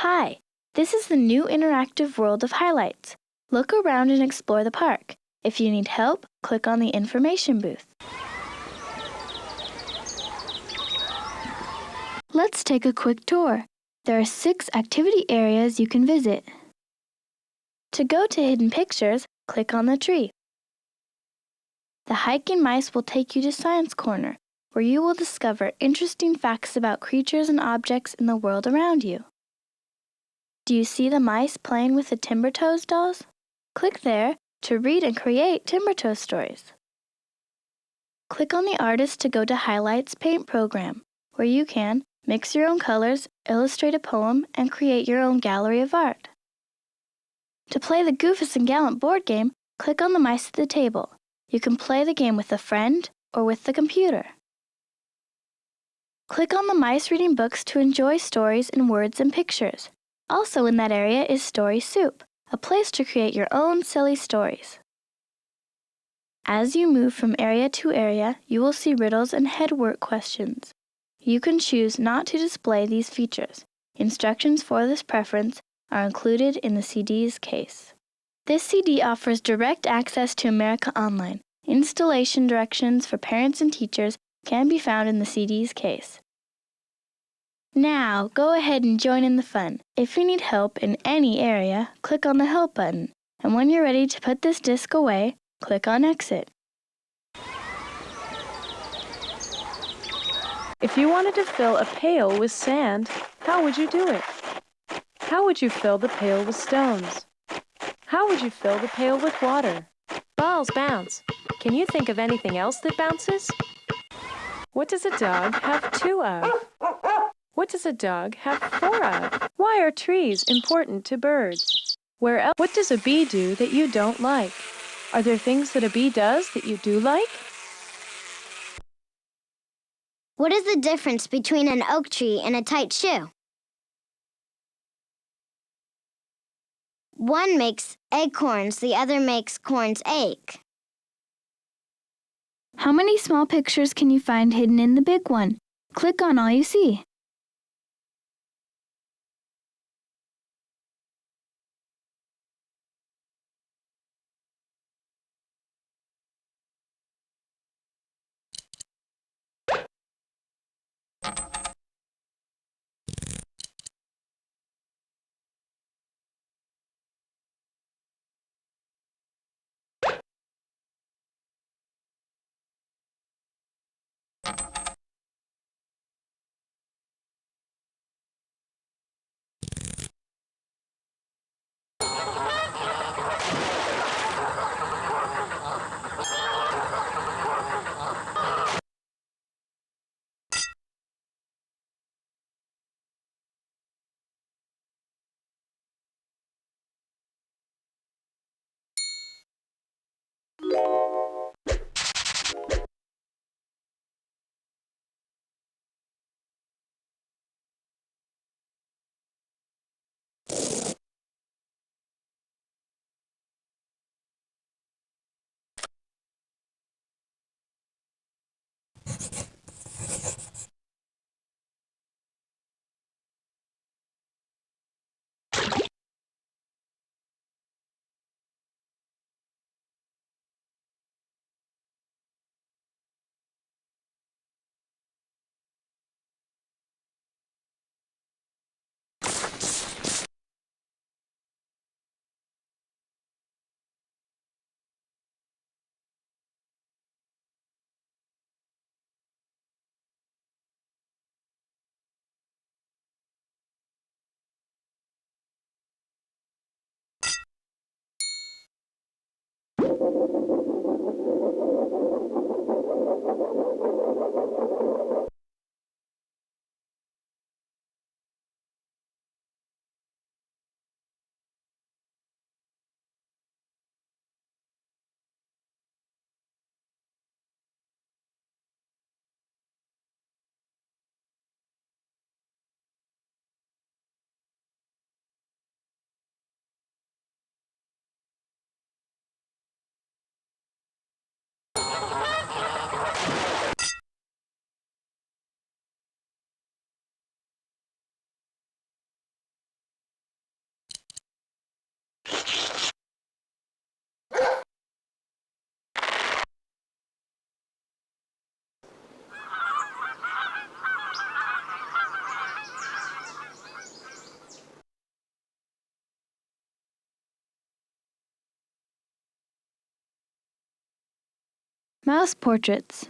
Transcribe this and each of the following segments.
Hi, this is the new interactive world of highlights. Look around and explore the park. If you need help, click on the information booth. Let's take a quick tour. There are 6 activity areas you can visit. To go to Hidden Pictures, click on the tree. The hiking mice will take you to Science Corner, where you will discover interesting facts about creatures and objects in the world around you. Do you see the mice playing with the Timbertoes dolls? Click there to read and create Timbertoes stories. Click on the artist to go to Highlights Paint program, where you can mix your own colors, illustrate a poem, and create your own gallery of art. To play the Goofus and Gallant board game, click on the mice at the table. You can play the game with a friend or with the computer. Click on the mice reading books to enjoy stories in words and pictures. Also in that area is Story Soup, a place to create your own silly stories. As you move from area to area, you will see riddles and headwork questions. You can choose not to display these features. Instructions for this preference are included in the CD's case. This CD offers direct access to America Online. Installation directions for parents and teachers can be found in the CD's case. Now, go ahead and join in the fun. If you need help in any area, click on the Help button. And when you're ready to put this disc away, click on Exit. If you wanted to fill a pail with sand, how would you do it? How would you fill the pail with stones? How would you fill the pail with water? Balls bounce. Can you think of anything else that bounces? What does a dog have 2 of? What does a dog have 4 of? Why are trees important to birds? Where else? What does a bee do that you don't like? Are there things that a bee does that you do like? What is the difference between an oak tree and a tight shoe? One makes acorns, the other makes corns ache. How many small pictures can you find hidden in the big one? Click on all you see. Mouse portraits.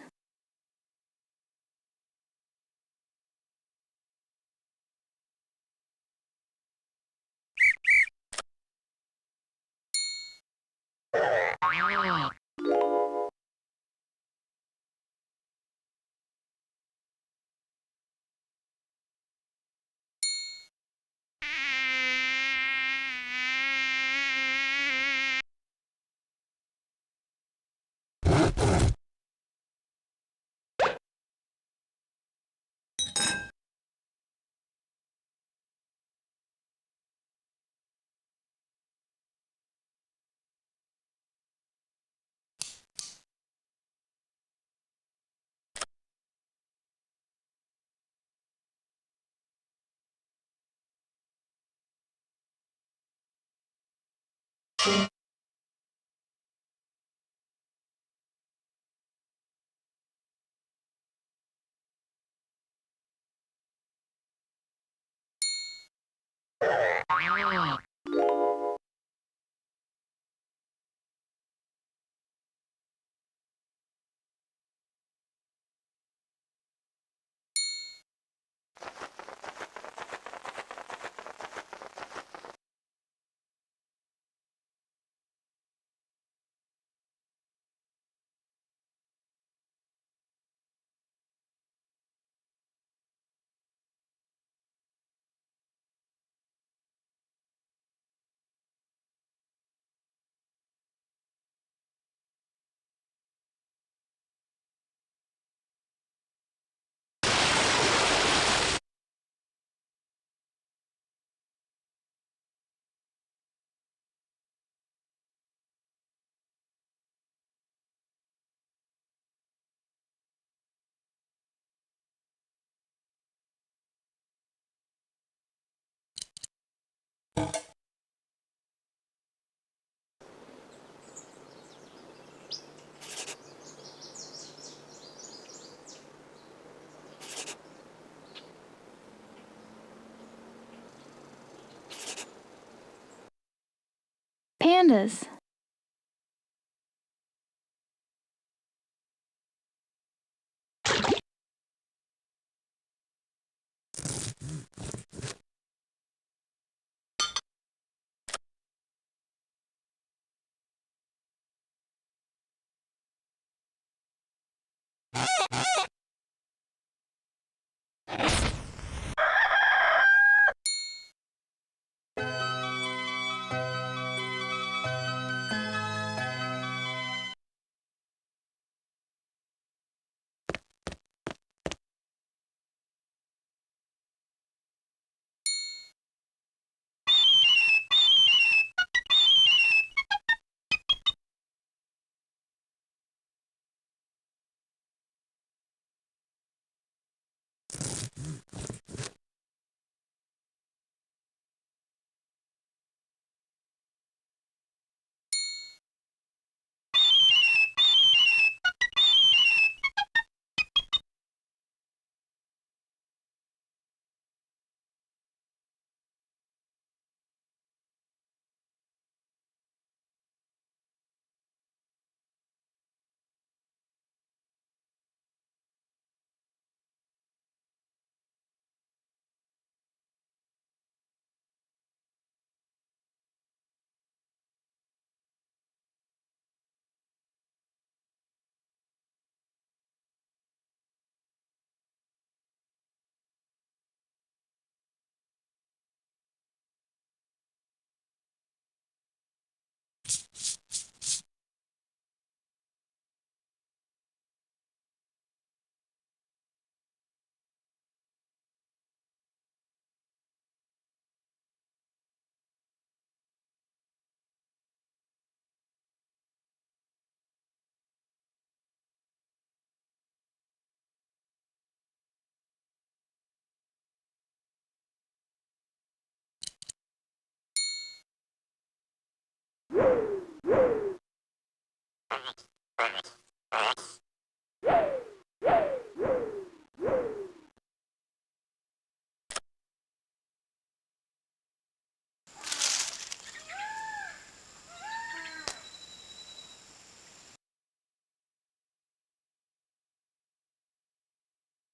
Pandas.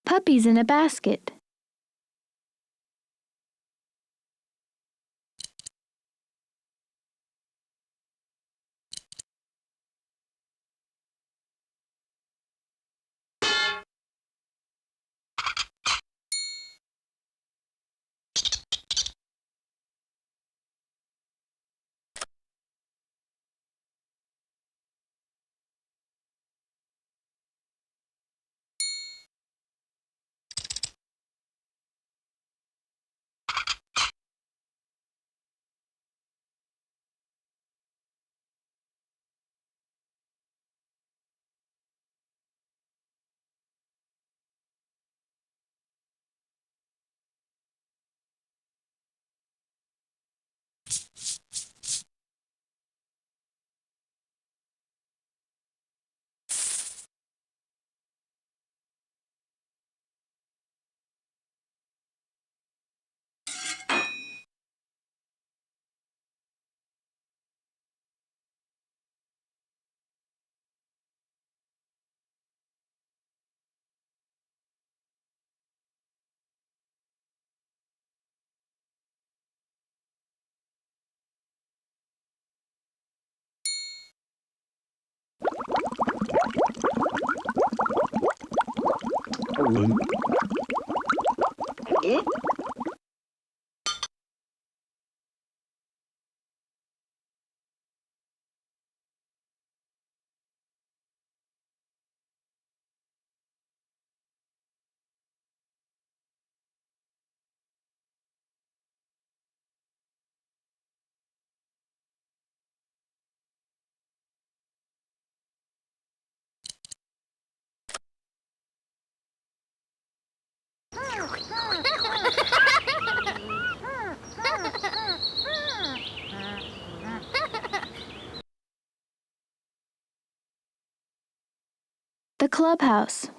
Puppies in a basket. The clubhouse.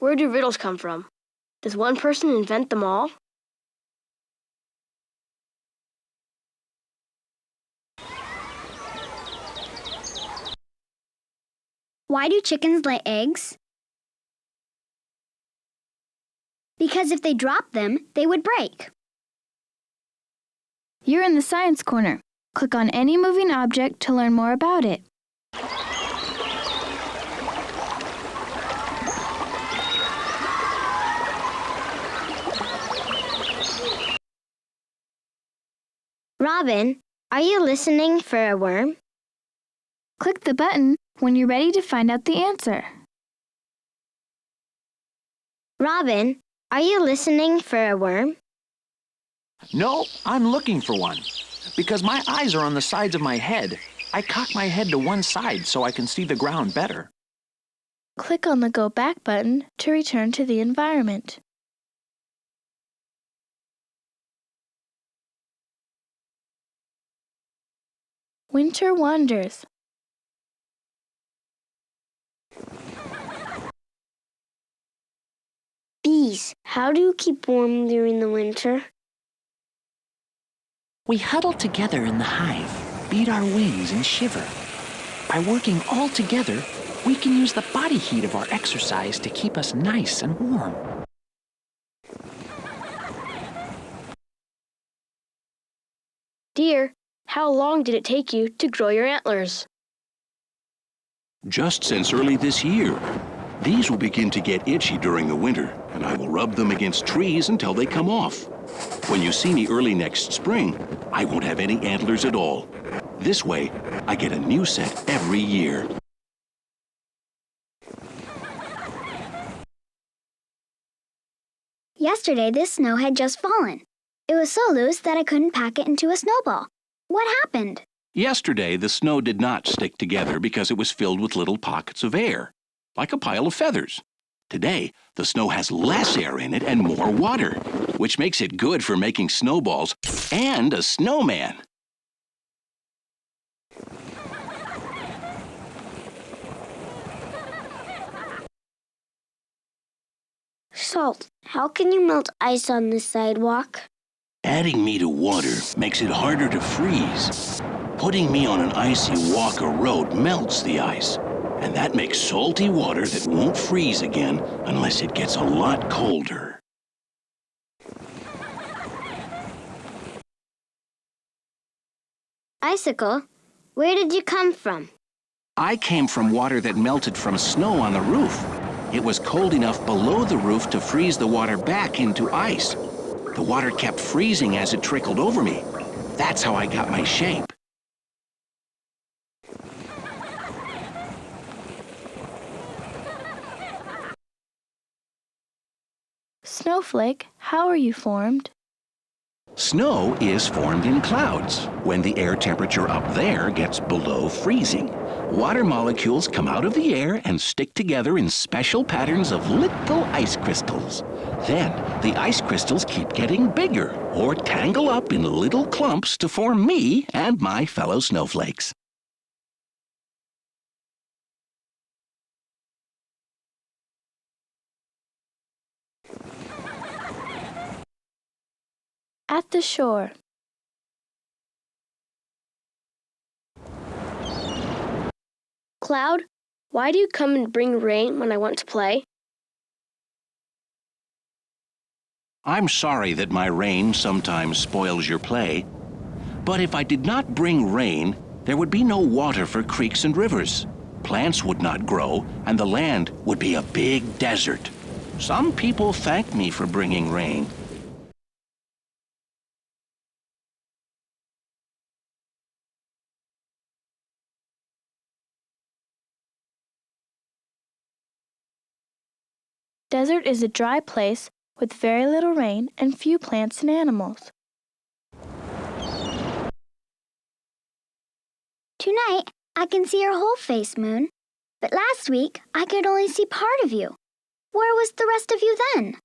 Where do riddles come from? Does one person invent them all? Why do chickens lay eggs? Because if they dropped them, they would break. You're in the Science Corner. Click on any moving object to learn more about it. Robin, are you listening for a worm? Click the button when you're ready to find out the answer. Robin, are you listening for a worm? No, I'm looking for one. Because my eyes are on the sides of my head, I cock my head to one side so I can see the ground better. Click on the Go Back button to return to the environment. Winter Wonders. Bees, how do you keep warm during the winter? We huddle together in the hive, beat our wings and shiver. By working all together, we can use the body heat of our exercise to keep us nice and warm. Dear, how long did it take you to grow your antlers? Just since early this year. These will begin to get itchy during the winter, and I will rub them against trees until they come off. When you see me early next spring, I won't have any antlers at all. This way, I get a new set every year. Yesterday, this snow had just fallen. It was so loose that I couldn't pack it into a snowball. What happened? Yesterday, the snow did not stick together because it was filled with little pockets of air, like a pile of feathers. Today, the snow has less air in it and more water, which makes it good for making snowballs and a snowman. Salt, how can you melt ice on the sidewalk? Adding me to water makes it harder to freeze. Putting me on an icy walk or road melts the ice, and that makes salty water that won't freeze again unless it gets a lot colder. Icicle, where did you come from? I came from water that melted from snow on the roof. It was cold enough below the roof to freeze the water back into ice. The water kept freezing as it trickled over me. That's how I got my shape. Snowflake, how are you formed? Snow is formed in clouds when the air temperature up there gets below freezing. Water molecules come out of the air and stick together in special patterns of little ice crystals. Then the ice crystals keep getting bigger or tangle up in little clumps to form me and my fellow snowflakes. At the shore. Cloud, why do you come and bring rain when I want to play? I'm sorry that my rain sometimes spoils your play. But if I did not bring rain, there would be no water for creeks and rivers. Plants would not grow, and the land would be a big desert. Some people thank me for bringing rain. Desert is a dry place with very little rain and few plants and animals. Tonight, I can see your whole face, Moon. But last week, I could only see part of you. Where was the rest of you then?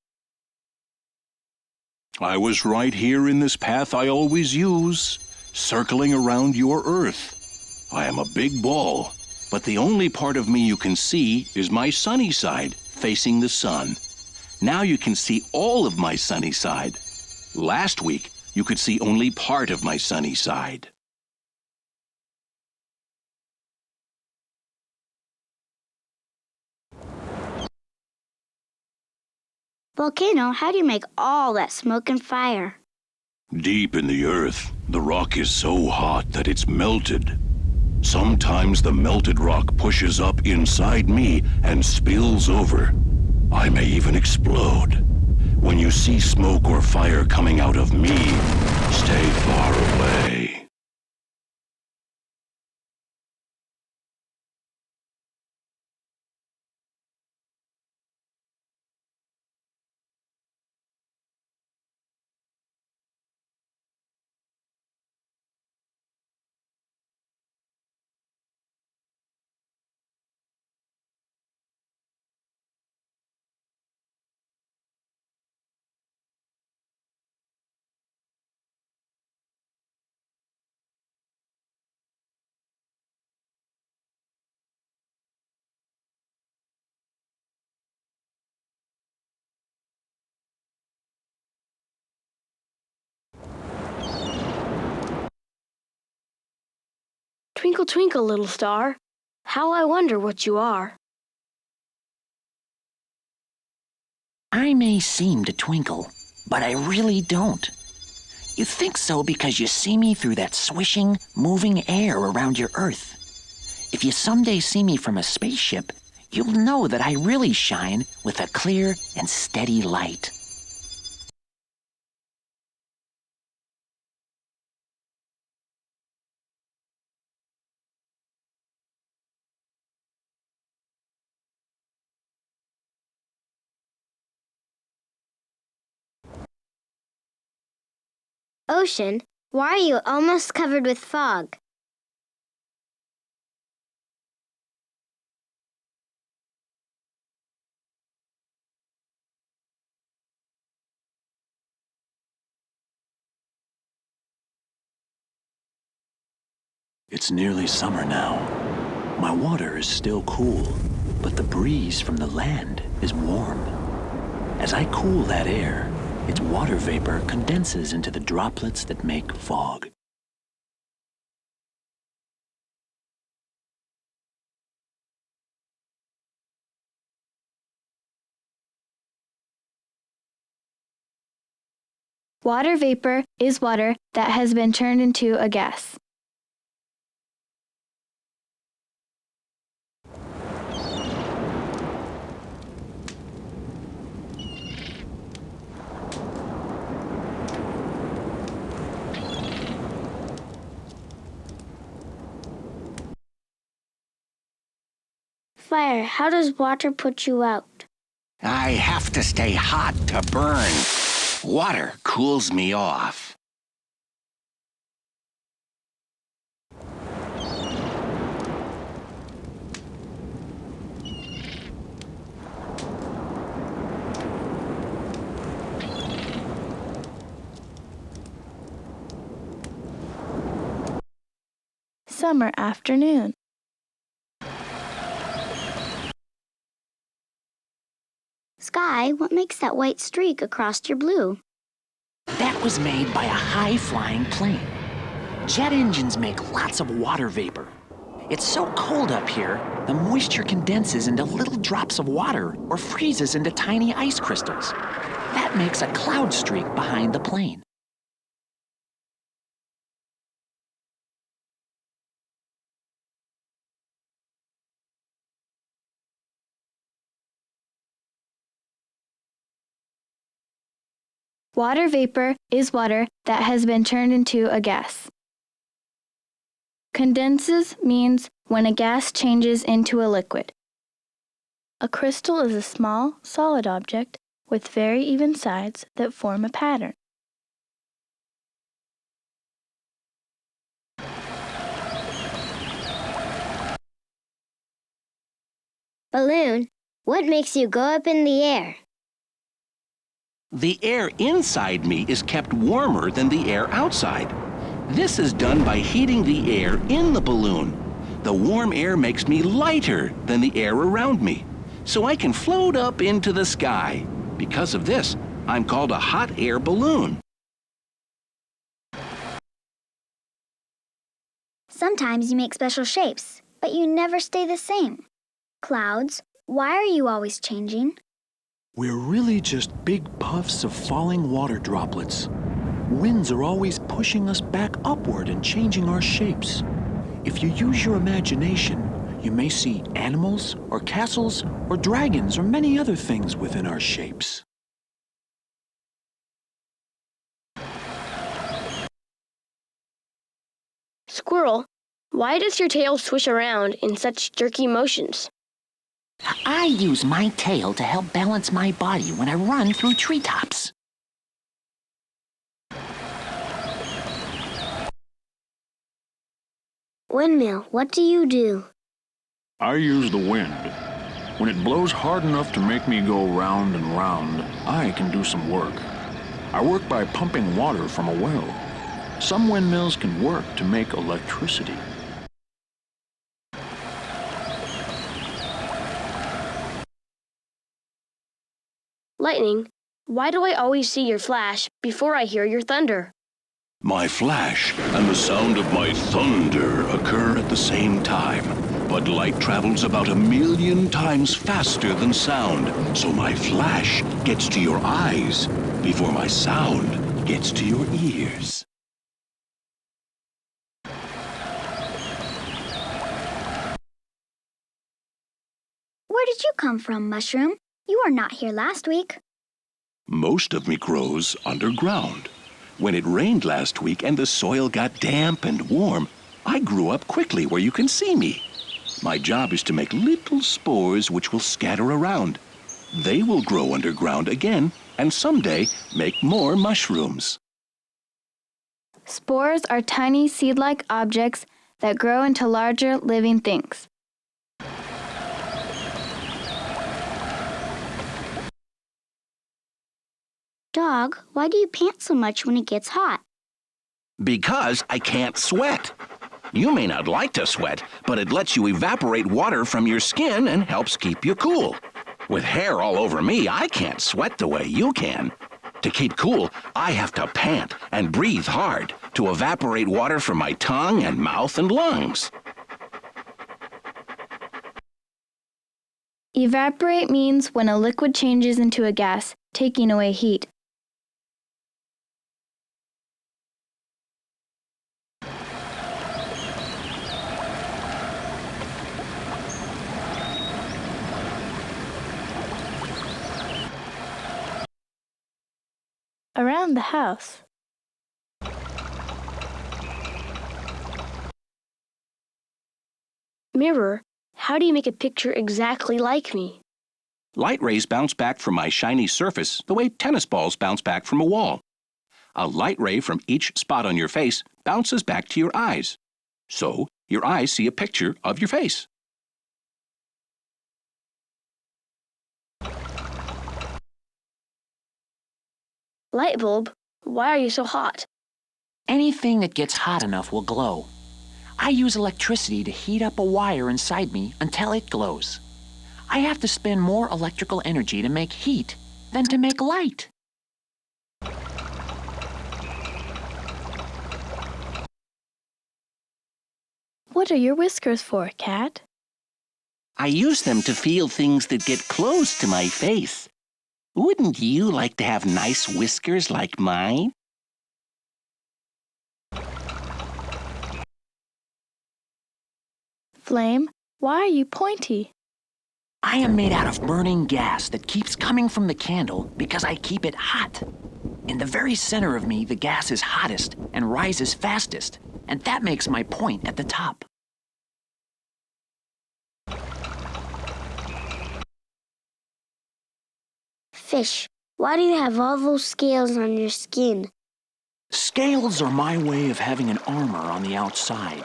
I was right here in this path I always use, circling around your Earth. I am a big ball, but the only part of me you can see is my sunny side, facing the sun. Now you can see all of my sunny side. Last week, you could see only part of my sunny side. Volcano, how do you make all that smoke and fire? Deep in the earth, the rock is so hot that it's melted. Sometimes the melted rock pushes up inside me and spills over. I may even explode. When you see smoke or fire coming out of me, stay far away. Twinkle, twinkle, little star, how I wonder what you are. I may seem to twinkle, but I really don't. You think so because you see me through that swishing, moving air around your Earth. If you someday see me from a spaceship, you'll know that I really shine with a clear and steady light. Ocean, why are you almost covered with fog? It's nearly summer now. My water is still cool, but the breeze from the land is warm. As I cool that air, its water vapor condenses into the droplets that make fog. Water vapor is water that has been turned into a gas. Fire, how does water put you out? I have to stay hot to burn. Water cools me off. Summer afternoon. Sky, what makes that white streak across your blue? That was made by a high-flying plane. Jet engines make lots of water vapor. It's so cold up here, the moisture condenses into little drops of water or freezes into tiny ice crystals. That makes a cloud streak behind the plane. Water vapor is water that has been turned into a gas. Condenses means when a gas changes into a liquid. A crystal is a small, solid object with very even sides that form a pattern. Balloon, what makes you go up in the air? The air inside me is kept warmer than the air outside. This is done by heating the air in the balloon. The warm air makes me lighter than the air around me, so I can float up into the sky. Because of this, I'm called a hot air balloon. Sometimes you make special shapes, but you never stay the same. Clouds, why are you always changing? We're really just big puffs of falling water droplets. Winds are always pushing us back upward and changing our shapes. If you use your imagination, you may see animals or castles or dragons or many other things within our shapes. Squirrel, why does your tail swish around in such jerky motions? I use my tail to help balance my body when I run through treetops. Windmill, what do you do? I use the wind. When it blows hard enough to make me go round and round, I can do some work. I work by pumping water from a well. Some windmills can work to make electricity. Lightning, why do I always see your flash before I hear your thunder? My flash and the sound of my thunder occur at the same time, but light travels about 1,000,000 times faster than sound, so my flash gets to your eyes before my sound gets to your ears. Where did you come from, Mushroom? You were not here last week. Most of me grows underground. When it rained last week and the soil got damp and warm, I grew up quickly where you can see me. My job is to make little spores which will scatter around. They will grow underground again and someday make more mushrooms. Spores are tiny seed-like objects that grow into larger living things. Dog, why do you pant so much when it gets hot? Because I can't sweat. You may not like to sweat, but it lets you evaporate water from your skin and helps keep you cool. With hair all over me, I can't sweat the way you can. To keep cool, I have to pant and breathe hard to evaporate water from my tongue and mouth and lungs. Evaporate means when a liquid changes into a gas, taking away heat. Around the house. Mirror, how do you make a picture exactly like me? Light rays bounce back from my shiny surface the way tennis balls bounce back from a wall. A light ray from each spot on your face bounces back to your eyes. So, your eyes see a picture of your face. Light bulb, why are you so hot? Anything that gets hot enough will glow. I use electricity to heat up a wire inside me until it glows. I have to spend more electrical energy to make heat than to make light. What are your whiskers for, Cat? I use them to feel things that get close to my face. Wouldn't you like to have nice whiskers like mine? Flame, why are you pointy? I am made out of burning gas that keeps coming from the candle because I keep it hot. In the very center of me, the gas is hottest and rises fastest, and that makes my point at the top. Fish, why do you have all those scales on your skin? Scales are my way of having an armor on the outside.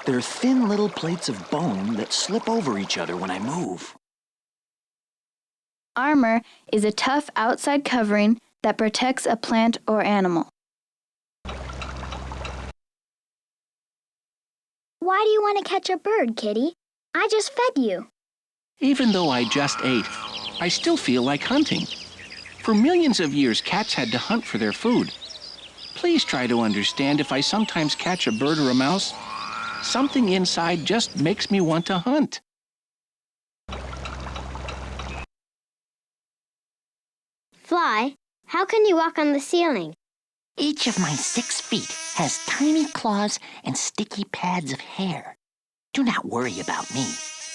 They're thin little plates of bone that slip over each other when I move. Armor is a tough outside covering that protects a plant or animal. Why do you want to catch a bird, Kitty? I just fed you. Even though I just ate, I still feel like hunting. For millions of years, cats had to hunt for their food. Please try to understand if I sometimes catch a bird or a mouse, something inside just makes me want to hunt. Fly, how can you walk on the ceiling? Each of my 6 feet has tiny claws and sticky pads of hair. Do not worry about me.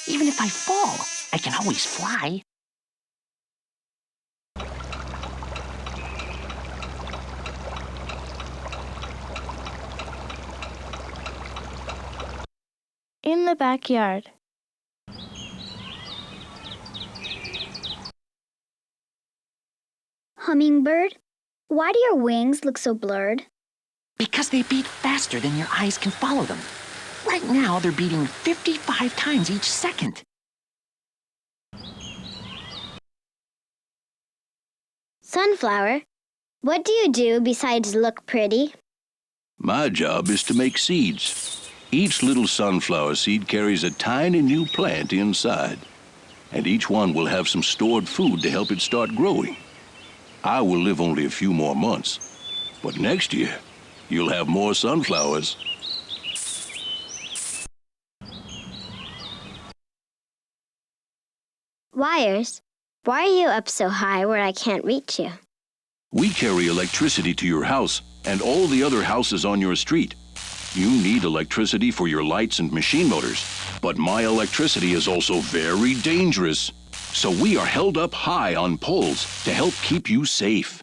Even if I fall, I can always fly. In the backyard. Hummingbird, why do your wings look so blurred? Because they beat faster than your eyes can follow them. Right now, they're beating 55 times each second. Sunflower, what do you do besides look pretty? My job is to make seeds. Each little sunflower seed carries a tiny new plant inside, and each one will have some stored food to help it start growing. I will live only a few more months, but next year, you'll have more sunflowers. Wires? Why are you up so high where I can't reach you? We carry electricity to your house and all the other houses on your street. You need electricity for your lights and machine motors, but my electricity is also very dangerous. So we are held up high on poles to help keep you safe.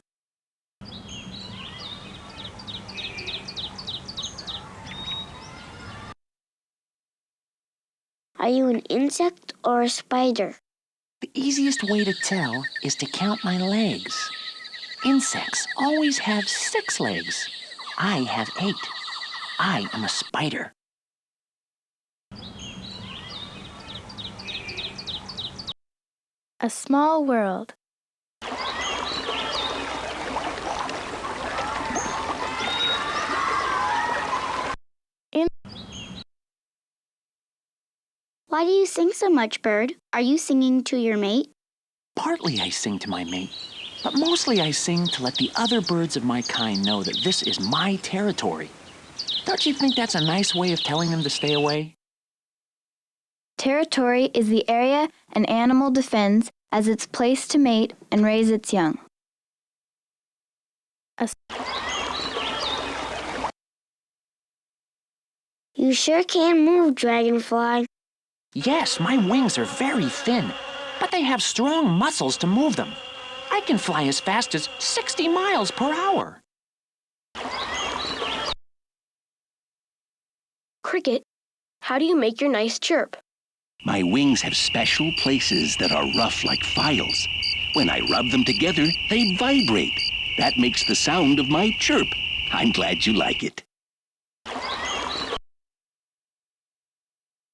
Are you an insect or a spider? The easiest way to tell is to count my legs. Insects always have 6 legs. I have 8. I am a spider. A small world. Why do you sing so much, bird? Are you singing to your mate? Partly I sing to my mate, but mostly I sing to let the other birds of my kind know that this is my territory. Don't you think that's a nice way of telling them to stay away? Territory is the area an animal defends as its place to mate and raise its young. You sure can move, dragonfly. Yes, my wings are very thin, but they have strong muscles to move them. I can fly as fast as 60 miles per hour. Cricket, how do you make your nice chirp? My wings have special places that are rough like files. When I rub them together, they vibrate. That makes the sound of my chirp. I'm glad you like it.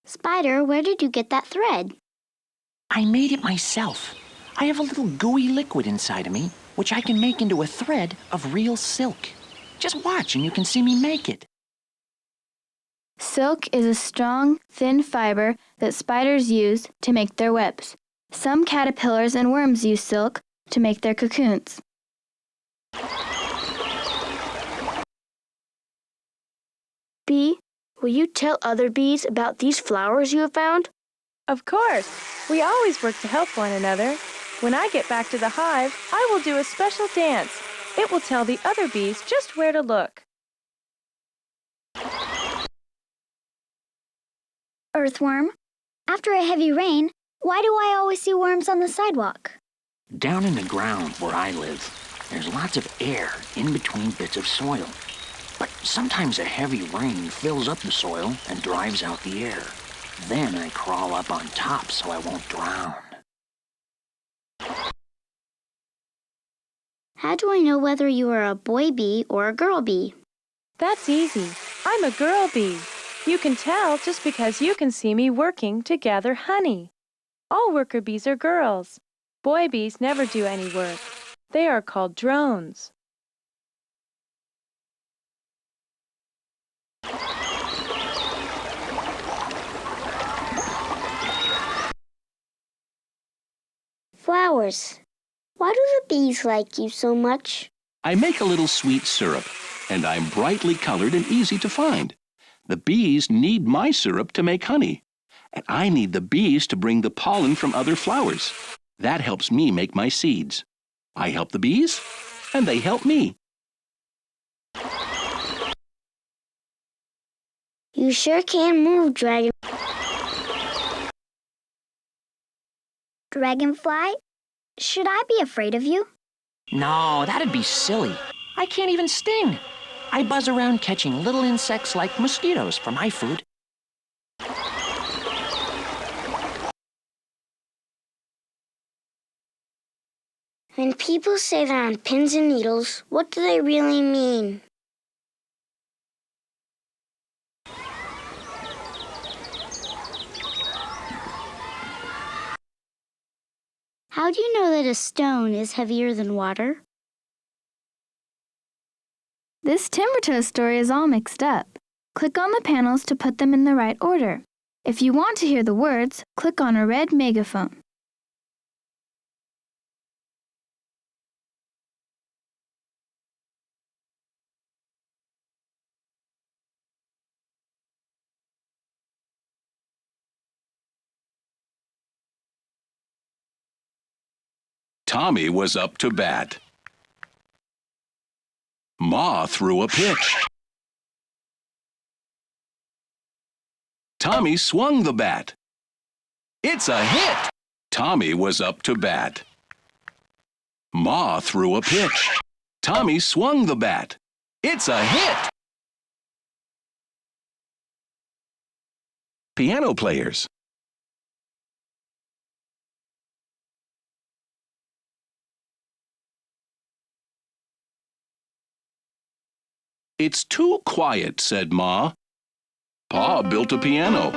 Spider, where did you get that thread? I made it myself. I have a little gooey liquid inside of me, which I can make into a thread of real silk. Just watch and you can see me make it. Silk is a strong, thin fiber that spiders use to make their webs. Some caterpillars and worms use silk to make their cocoons. Bee, will you tell other bees about these flowers you have found? Of course. We always work to help one another. When I get back to the hive, I will do a special dance. It will tell the other bees just where to look. Earthworm, after a heavy rain, why do I always see worms on the sidewalk? Down in the ground where I live, there's lots of air in between bits of soil. But sometimes a heavy rain fills up the soil and drives out the air. Then I crawl up on top so I won't drown. How do I know whether you are a boy bee or a girl bee? That's easy. I'm a girl bee. You can tell just because you can see me working to gather honey. All worker bees are girls. Boy bees never do any work. They are called drones. Flowers. Why do the bees like you so much? I make a little sweet syrup, and I'm brightly colored and easy to find. The bees need my syrup to make honey, and I need the bees to bring the pollen from other flowers. That helps me make my seeds. I help the bees, and they help me. You sure can move, Dragonfly, should I be afraid of you? No, that'd be silly. I can't even sting. I buzz around catching little insects like mosquitoes for my food. When people say they're on pins and needles, what do they really mean? How do you know that a stone is heavier than water? This Timbertoe story is all mixed up. Click on the panels to put them in the right order. If you want to hear the words, click on a red megaphone. Tommy was up to bat. Ma threw a pitch. Tommy swung the bat. It's a hit! Tommy was up to bat. Ma threw a pitch. Tommy swung the bat. It's a hit! Piano players. It's too quiet, said Ma. Pa built a piano.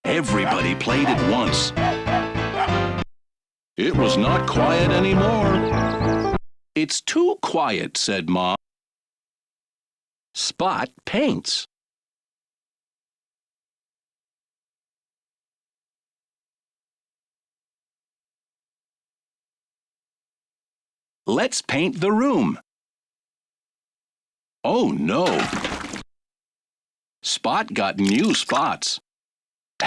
Everybody played it once. It was not quiet anymore. It's too quiet, said Ma. Spot paints. Let's paint the room. Oh no! Spot got new spots.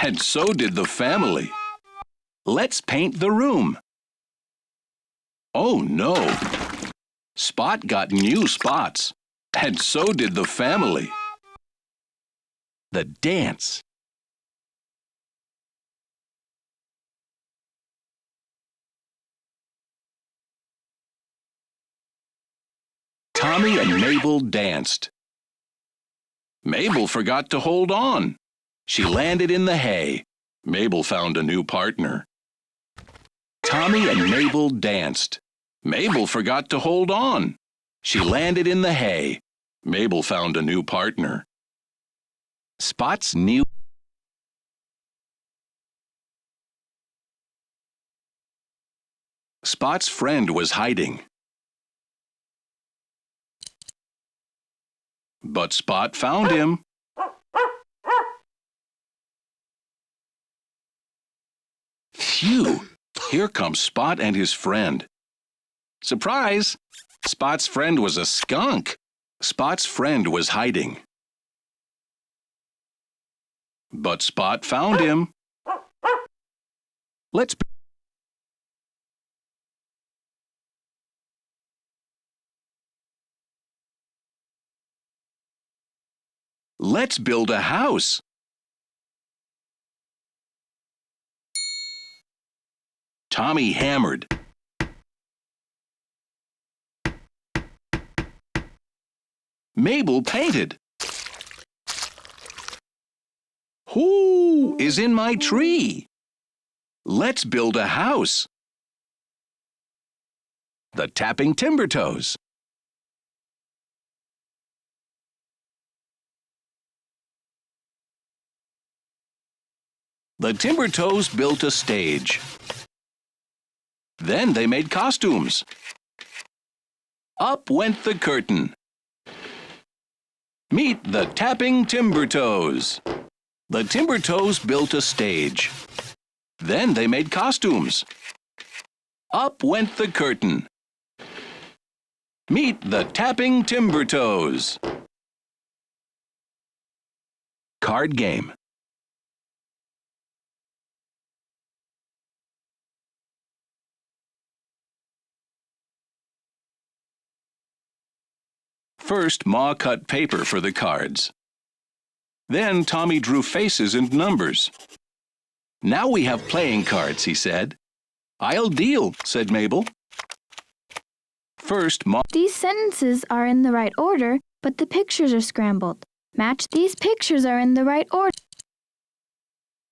And so did the family. Let's paint the room. Oh no! Spot got new spots. And so did the family. The dance. Tommy and Mabel danced. Mabel forgot to hold on. She landed in the hay. Mabel found a new partner. Tommy and Mabel danced. Mabel forgot to hold on. She landed in the hay. Mabel found a new partner. Spot's new. Spot's friend was hiding. But Spot found him. Phew! Here comes Spot and his friend. Surprise! Spot's friend was a skunk. Spot's friend was hiding. But Spot found him. Let's build a house. Tommy hammered. Mabel painted. Who is in my tree? Let's build a house. The tapping timber toes. The timber toes built a stage. Then they made costumes. Up went the curtain. Meet the tapping timber toes. The timber toes built a stage. Then they made costumes. Up went the curtain. Meet the tapping timber toes. Card game. First, Ma cut paper for the cards. Then Tommy drew faces and numbers. Now we have playing cards, he said. I'll deal, said Mabel. First, Ma... These sentences are in the right order, but the pictures are scrambled. Match these pictures are in the right order.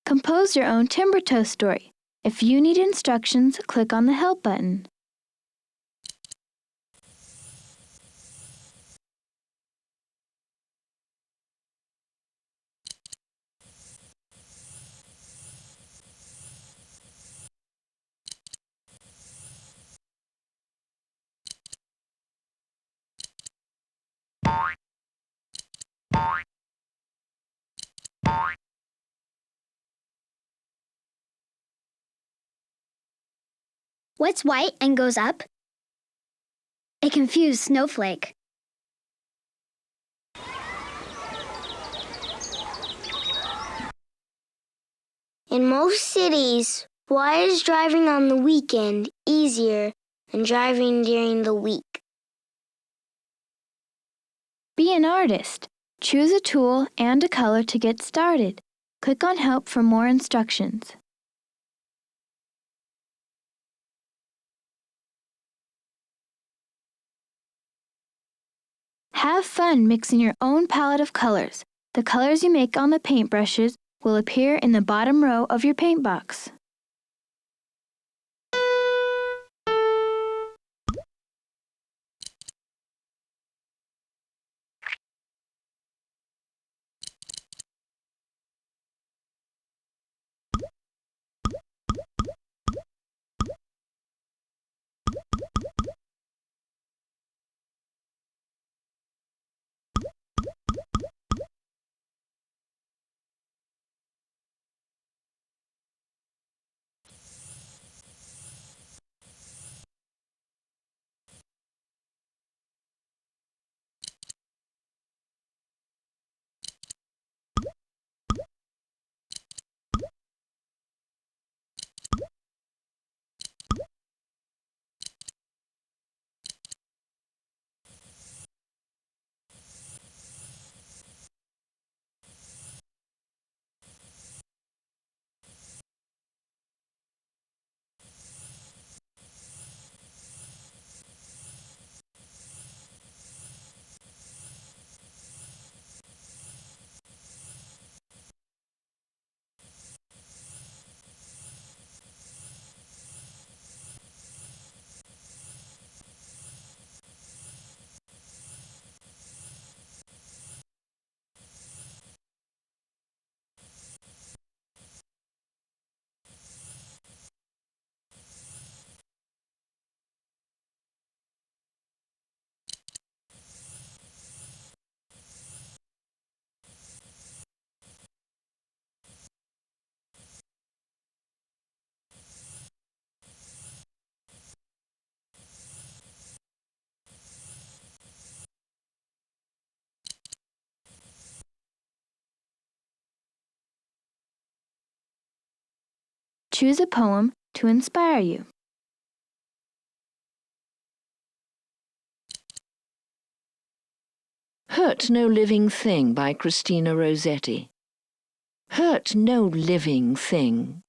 Compose your own timber toe story. If you need instructions, click on the Help button. What's white and goes up? A confused snowflake. In most cities, Why is driving on the weekend easier than driving during the week? Be an artist. Choose a tool and a color to get started. Click on Help for more instructions. Have fun mixing your own palette of colors. The colors you make on the paintbrushes will appear in the bottom row of your paint box. Choose a poem to inspire you. Hurt No Living Thing by Christina Rossetti. Hurt no living thing.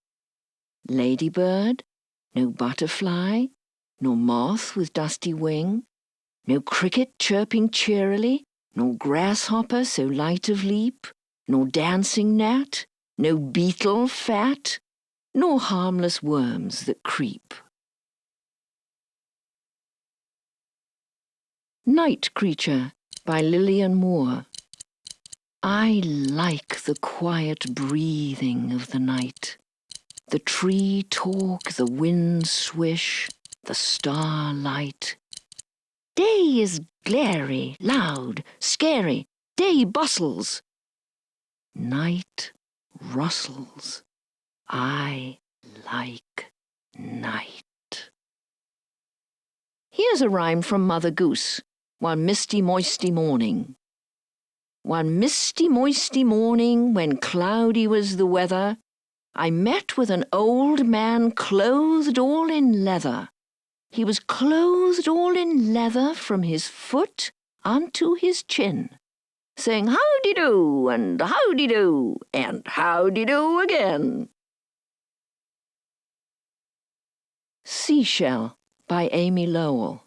Ladybird, no butterfly, nor moth with dusty wing, no cricket chirping cheerily, nor grasshopper so light of leap, nor dancing gnat, no beetle fat, nor harmless worms that creep. Night Creature by Lillian Moore. I like the quiet breathing of the night. The tree talk, the wind swish, the starlight. Day is glary, loud, scary. Day bustles. Night rustles. I like night. Here's a rhyme from Mother Goose. One misty, moisty morning. One misty, moisty morning, when cloudy was the weather, I met with an old man clothed all in leather. He was clothed all in leather from his foot unto his chin, saying howdy-do, and howdy-do, and howdy-do again. Seashell by Amy Lowell.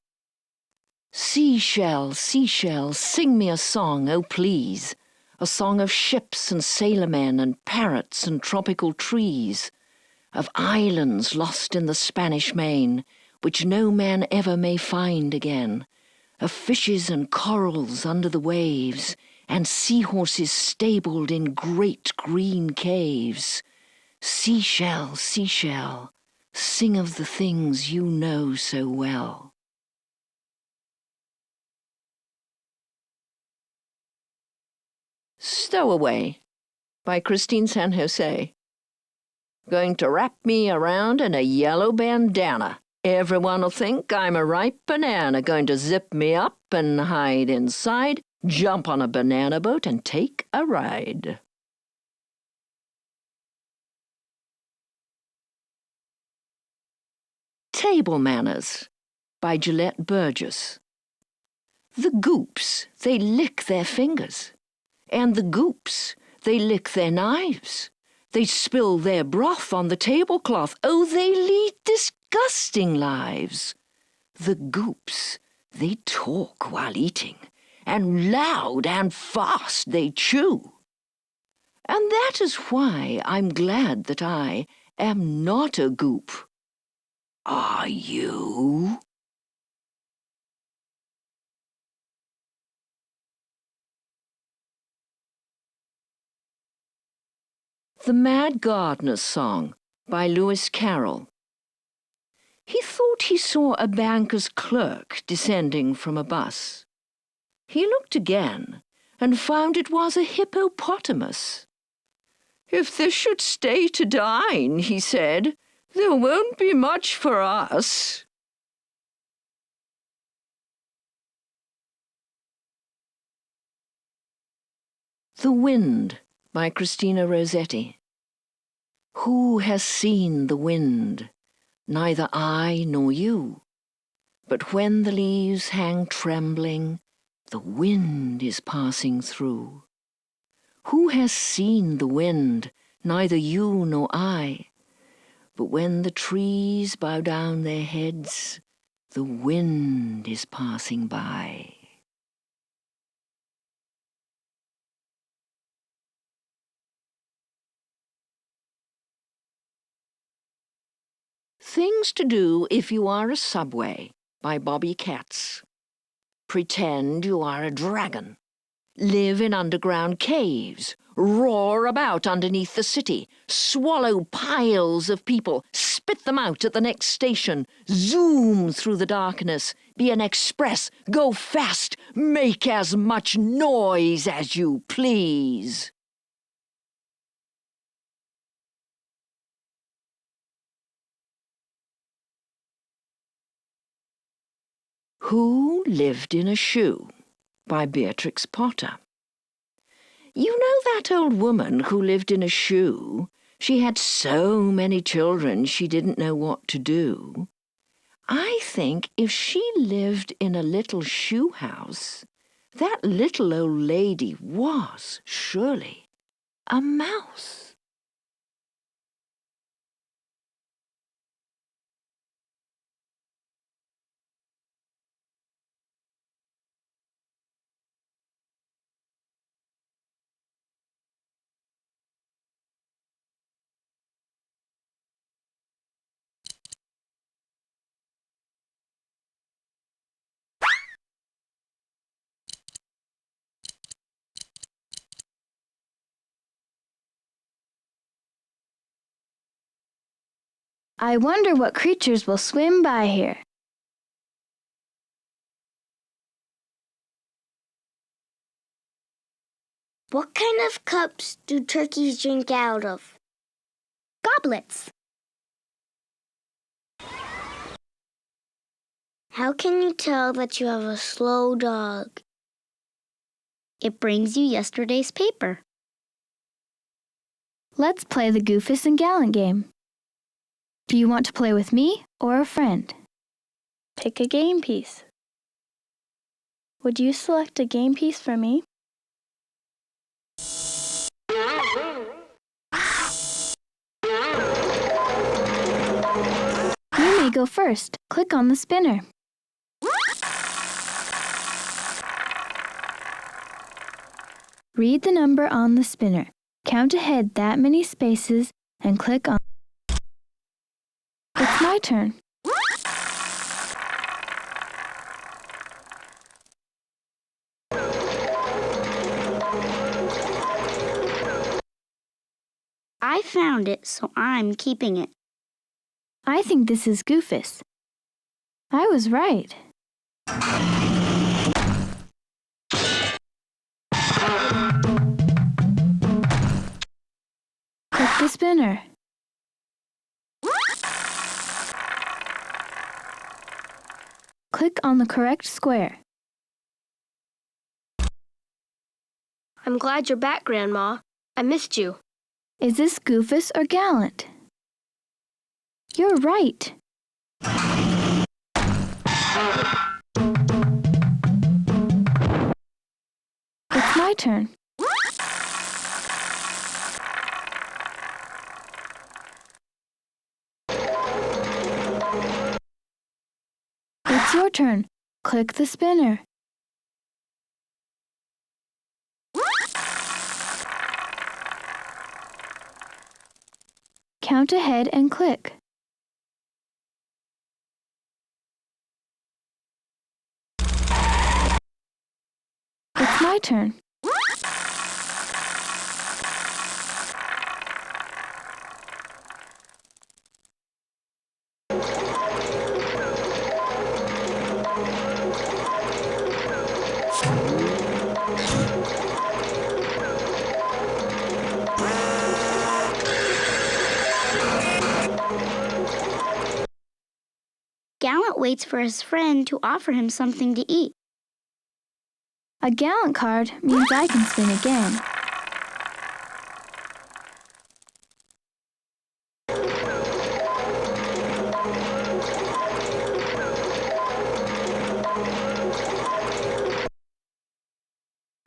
Seashell, seashell, sing me a song, oh please, a song of ships and sailormen and parrots and tropical trees, of islands lost in the Spanish main, which no man ever may find again, of fishes and corals under the waves, and seahorses stabled in great green caves. Seashell, seashell, sing of the things you know so well. Stowaway by Christine San Jose. Going to wrap me around in a yellow bandana. Everyone'll think I'm a ripe banana. Going to zip me up and hide inside, jump on a banana boat and take a ride. Table Manners by Gillette Burgess. The goops, they lick their fingers, and the goops, they lick their knives. They spill their broth on the tablecloth. Oh, they lead disgusting lives. The goops, they talk while eating, and loud and fast they chew. And that is why I'm glad that I am not a goop. Are you? The Mad Gardener's Song by Lewis Carroll. He thought he saw a banker's clerk descending from a bus. He looked again and found it was a hippopotamus. "If this should stay to dine," he said, "there won't be much for us." The Wind by Christina Rossetti. Who has seen the wind? Neither I nor you. But when the leaves hang trembling, the wind is passing through. Who has seen the wind? Neither you nor I. But when the trees bow down their heads, the wind is passing by. Things to Do If You Are a Subway by Bobby Katz. Pretend you are a dragon. Live in underground caves. Roar about underneath the city. Swallow piles of people. Spit them out at the next station. Zoom through the darkness. Be an express. Go fast. Make as much noise as you please. Who Lived in a Shoe by Beatrix Potter. You know that old woman who lived in a shoe? She had so many children she didn't know what to do. I think if she lived in a little shoe house, that little old lady was surely a mouse. I wonder what creatures will swim by here. What kind of cups do turkeys drink out of? Goblets. How can you tell that you have a slow dog? It brings you yesterday's paper. Let's play the Goofus and Gallant game. Do you want to play with me or a friend? Pick a game piece. Would you select a game piece for me? You may go first. Click on the spinner. Read the number on the spinner. Count ahead that many spaces and click on. It's my turn. I found it, so I'm keeping it. I think this is Goofus. I was right. Click the spinner. Click on the correct square. I'm glad you're back, Grandma. I missed you. Is this Goofus or Gallant? You're right. It's my turn. It's your turn. Click the spinner. Count ahead and click. It's my turn. Gallant waits for his friend to offer him something to eat. A Gallant card means I can spin again.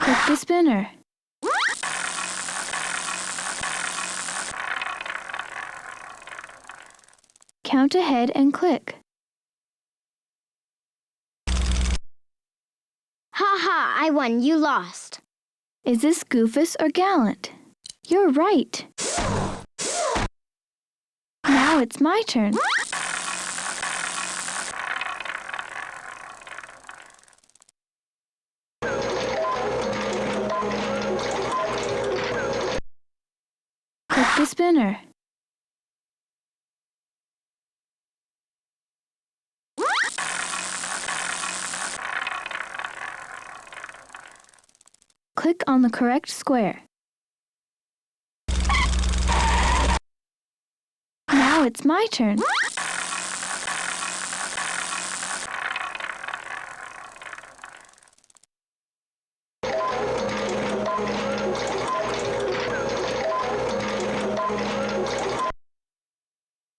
Click the spinner. Count ahead and click. Ha ha, I won, you lost. Is this Goofus or Gallant? You're right. Now it's my turn. Click the spinner. Click on the correct square. Now it's my turn.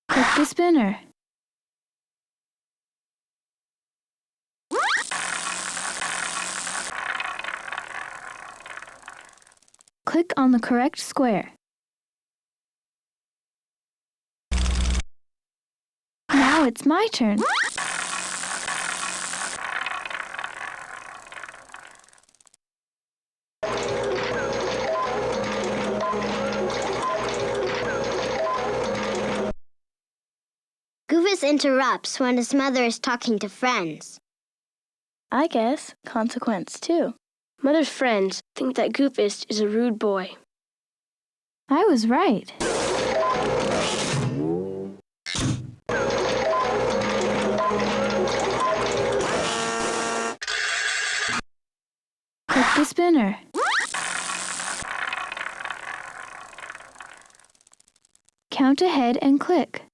Click the spinner. Click on the correct square. Now it's my turn. Goofus interrupts when his mother is talking to friends. I guess consequence too. Mother's friends think that Goofus is a rude boy. I was right. Click the spinner. Count ahead and click.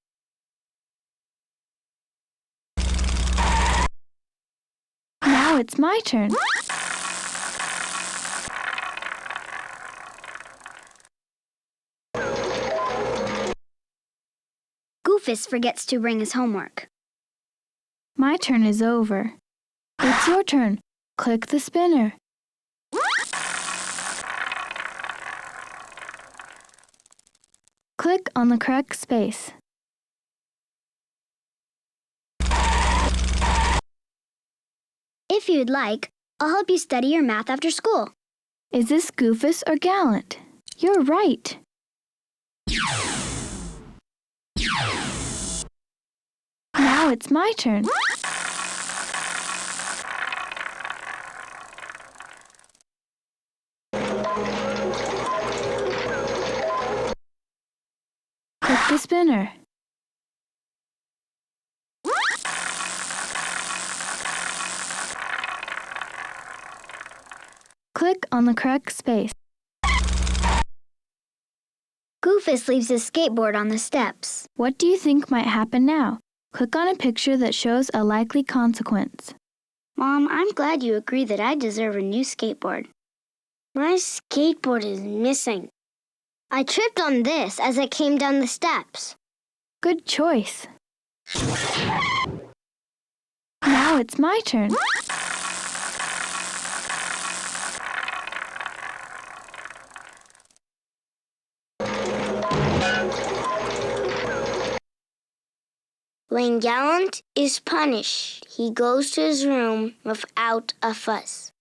Now it's my turn. Goofus forgets to bring his homework. My turn is over. It's your turn. Click the spinner. Click on the correct space. If you'd like, I'll help you study your math after school. Is this Goofus or Gallant? You're right. Now it's my turn. Click the spinner. Click on the correct space. Goofus leaves his skateboard on the steps. What do you think might happen now? Click on a picture that shows a likely consequence. Mom, I'm glad you agree that I deserve a new skateboard. My skateboard is missing. I tripped on this as I came down the steps. Good choice. Now it's my turn. When Gallant is punished, he goes to his room without a fuss.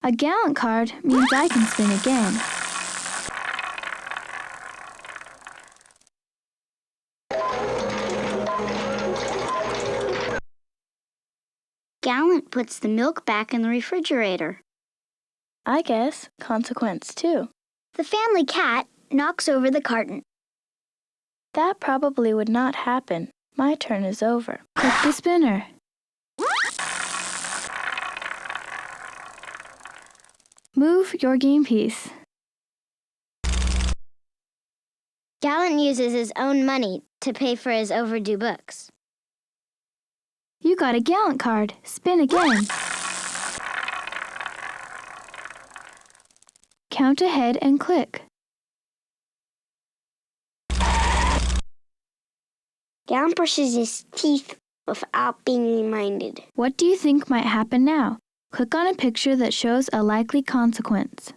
A Gallant card means I can spin again. Gallant puts the milk back in the refrigerator. I guess consequence too. The family cat knocks over the carton. That probably would not happen. My turn is over. Click the spinner. Move your game piece. Gallant uses his own money to pay for his overdue books. You got a Gallant card. Spin again. Count ahead and click. Gallant brushes his teeth without being reminded. What do you think might happen now? Click on a picture that shows a likely consequence.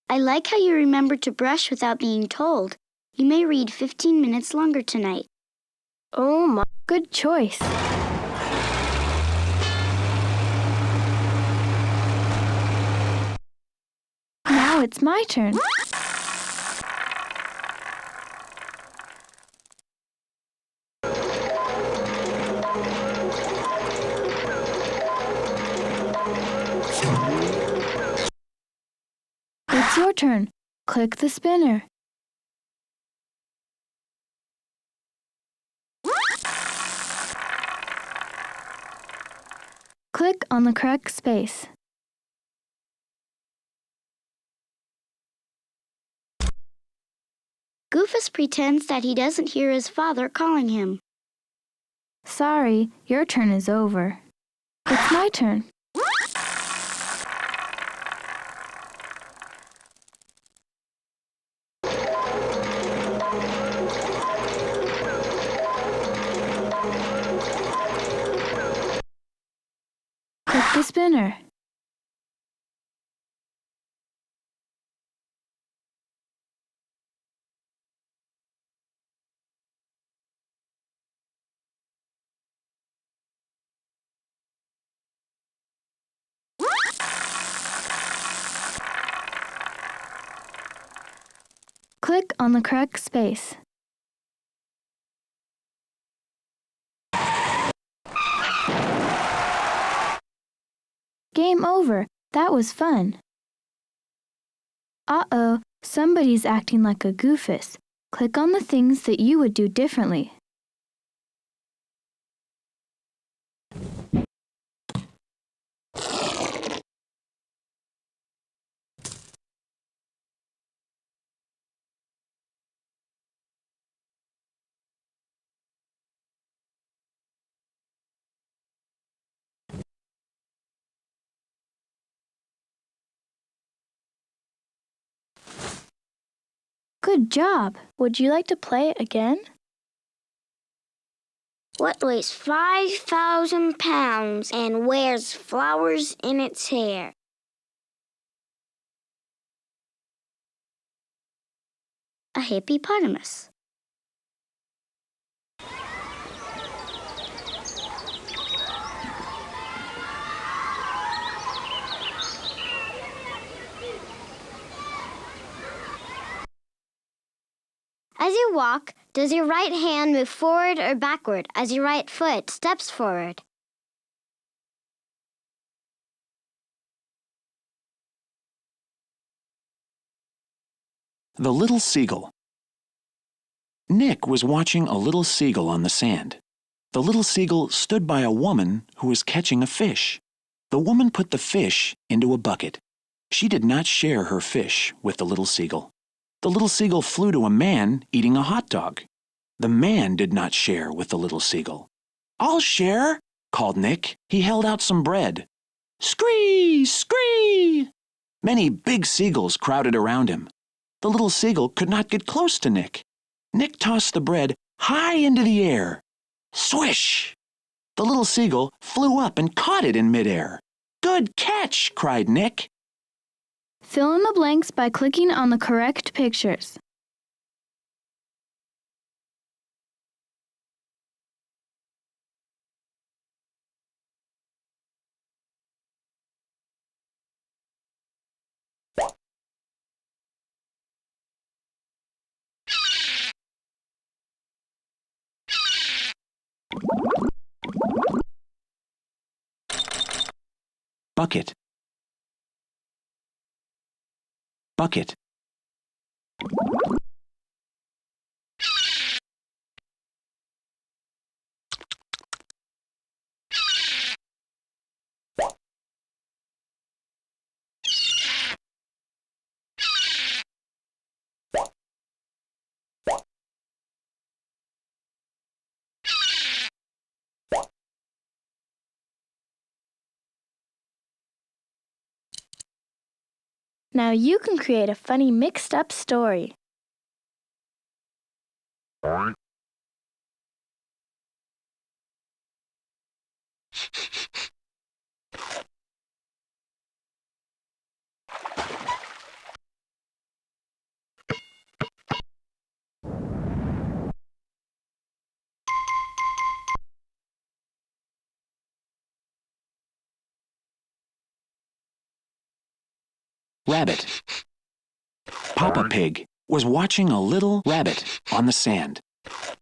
I like how you remembered to brush without being told. You may read 15 minutes longer tonight. Oh my, good choice. Now it's my turn. It's your turn. Click the spinner. Click on the correct space. Goofus pretends that he doesn't hear his father calling him. Sorry, your turn is over. It's my turn. Click the spinner. Click on the correct space. Game over. That was fun. Uh-oh, somebody's acting like a Goofus. Click on the things that you would do differently. Good job. Would you like to play it again? What weighs 5,000 pounds and wears flowers in its hair? A hippopotamus. As you walk, does your right hand move forward or backward as your right foot steps forward? The Little Seagull. Nick was watching a little seagull on the sand. The little seagull stood by a woman who was catching a fish. The woman put the fish into a bucket. She did not share her fish with the little seagull. The little seagull flew to a man eating a hot dog. The man did not share with the little seagull. "I'll share," called Nick. He held out some bread. "Scree! Scree!" Many big seagulls crowded around him. The little seagull could not get close to Nick. Nick tossed the bread high into the air. Swish! The little seagull flew up and caught it in midair. Good catch! Cried Nick. Fill in the blanks by clicking on the correct pictures. Bucket. Bucket. Now you can create a funny mixed-up story. Rabbit. Papa Pig was watching a little rabbit on the sand.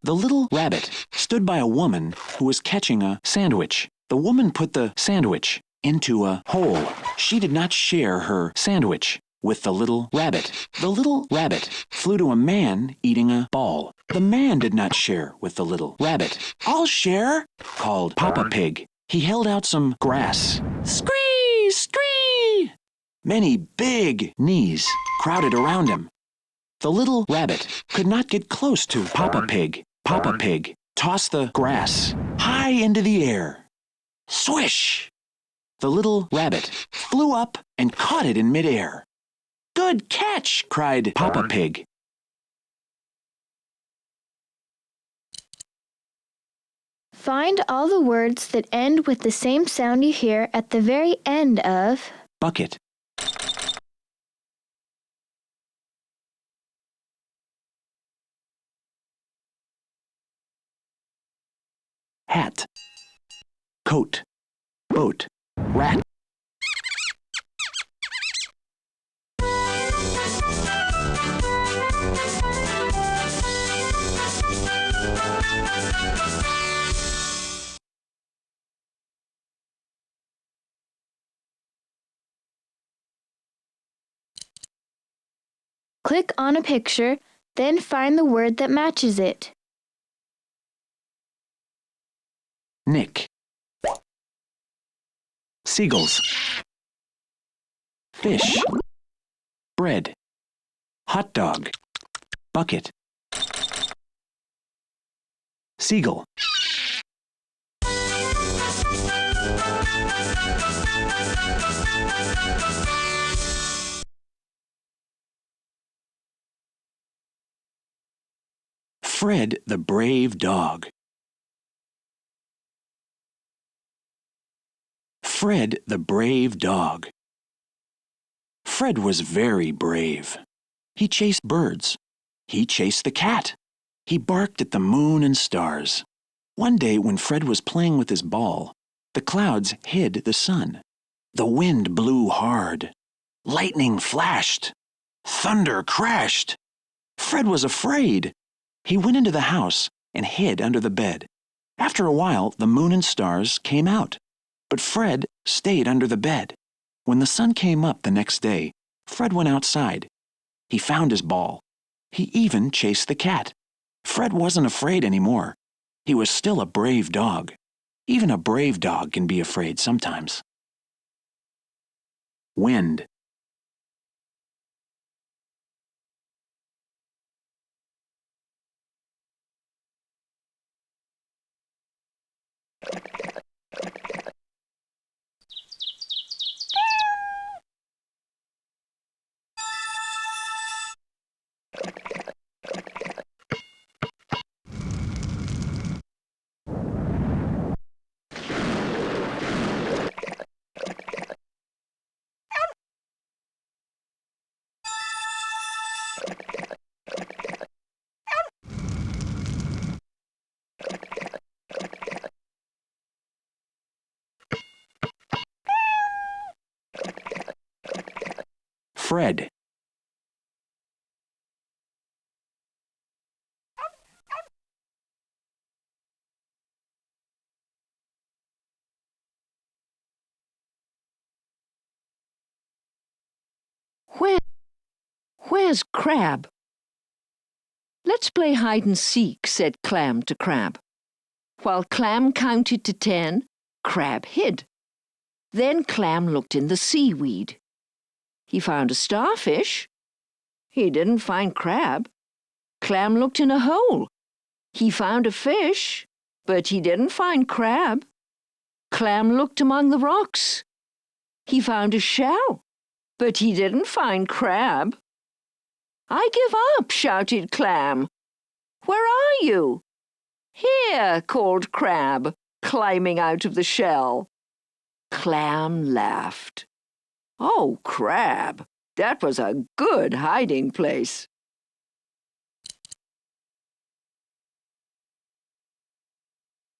The little rabbit stood by a woman who was catching a sandwich. The woman put the sandwich into a hole. She did not share her sandwich with the little rabbit. The little rabbit flew to a man eating a ball. The man did not share with the little rabbit. "I'll share," called Papa Pig. He held out some grass. Scree! Scree! Many big knees crowded around him. The little rabbit could not get close to Papa Pig. Papa Pig tossed the grass high into the air. Swish! The little rabbit flew up and caught it in midair. Good catch! Cried Papa Pig. Find all the words that end with the same sound you hear at the very end of Bucket. Hat. Coat. Boat. Rat. Click on a picture, then find the word that matches it. Nick. Seagulls. Fish. Bread. Hot dog. Bucket. Seagull. Fred the brave dog. Fred the brave dog. Fred was very brave. He chased birds. He chased the cat. He barked at the moon and stars. One day when Fred was playing with his ball, the clouds hid the sun. The wind blew hard. Lightning flashed. Thunder crashed. Fred was afraid. He went into the house and hid under the bed. After a while, the moon and stars came out. But Fred stayed under the bed. When the sun came up the next day, Fred went outside. He found his ball. He even chased the cat. Fred wasn't afraid anymore. He was still a brave dog. Even a brave dog can be afraid sometimes. Wind. Fred. Where's Crab? Let's play hide and seek, said Clam to Crab. While Clam counted to 10, Crab hid. Then Clam looked in the seaweed. He found a starfish. He didn't find Crab. Clam looked in a hole. He found a fish, but he didn't find Crab. Clam looked among the rocks. He found a shell, but he didn't find Crab. I give up, shouted Clam. Where are you? Here, called Crab, climbing out of the shell. Clam laughed. Oh, Crab, that was a good hiding place.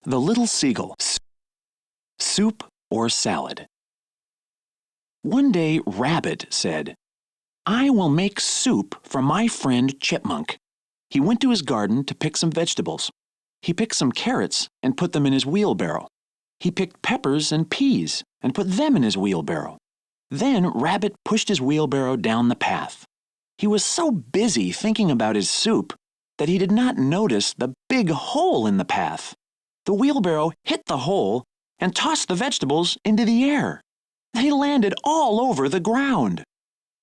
The Little Seagull. Soup or salad? One day, Rabbit said, I will make soup for my friend Chipmunk. He went to his garden to pick some vegetables. He picked some carrots and put them in his wheelbarrow. He picked peppers and peas and put them in his wheelbarrow. Then Rabbit pushed his wheelbarrow down the path. He was so busy thinking about his soup that he did not notice the big hole in the path. The wheelbarrow hit the hole and tossed the vegetables into the air. They landed all over the ground.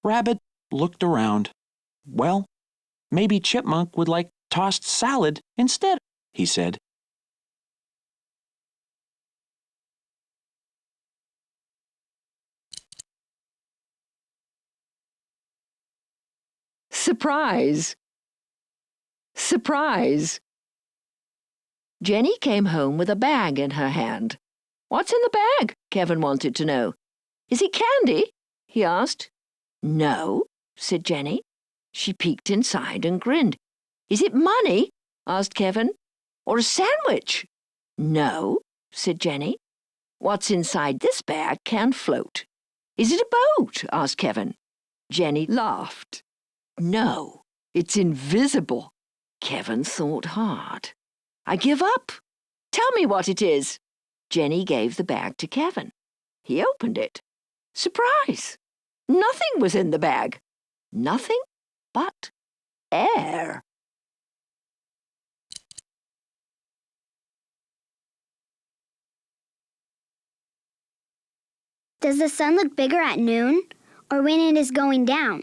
Rabbit looked around. Well, maybe Chipmunk would like tossed salad instead, he said. Surprise! Surprise! Jenny came home with a bag in her hand. What's in the bag? Kevin wanted to know. Is it candy? He asked. No, said Jenny. She peeked inside and grinned. Is it money? Asked Kevin. Or a sandwich? No, said Jenny. What's inside this bag can float. Is it a boat? Asked Kevin. Jenny laughed. No, it's invisible. Kevin thought hard. I give up. Tell me what it is. Jenny gave the bag to Kevin. He opened it. Surprise! Nothing was in the bag. Nothing but air. Does the sun look bigger at noon or when it is going down?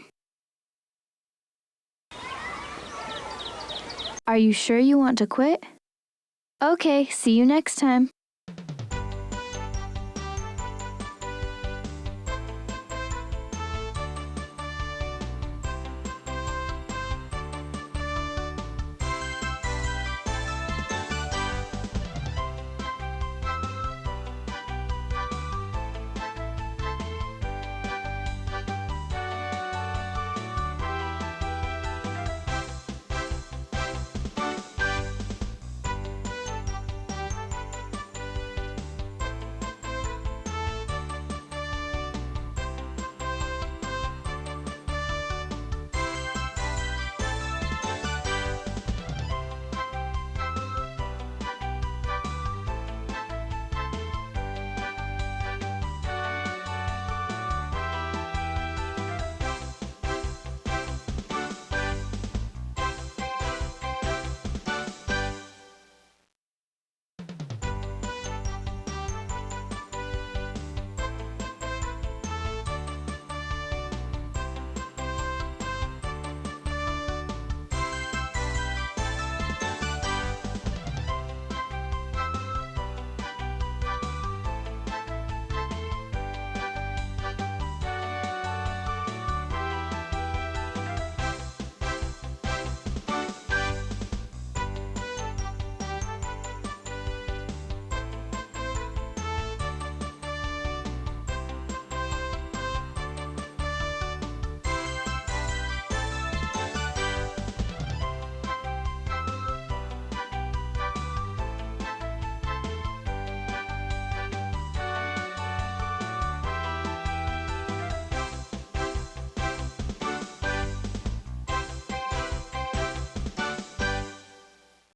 Are you sure you want to quit? Okay, see you next time.